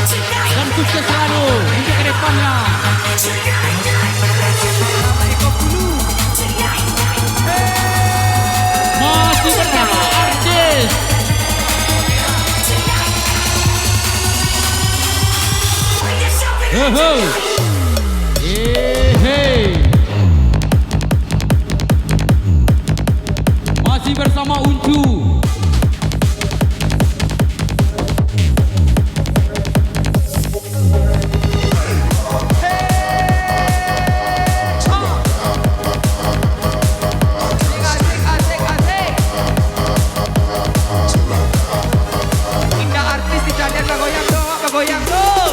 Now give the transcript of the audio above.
dan sukses selalu untuk ke depannya. Masih bersama artis masih bersama Uncu. Indah artis di channel Kegoyang dong, Kegoyang dong.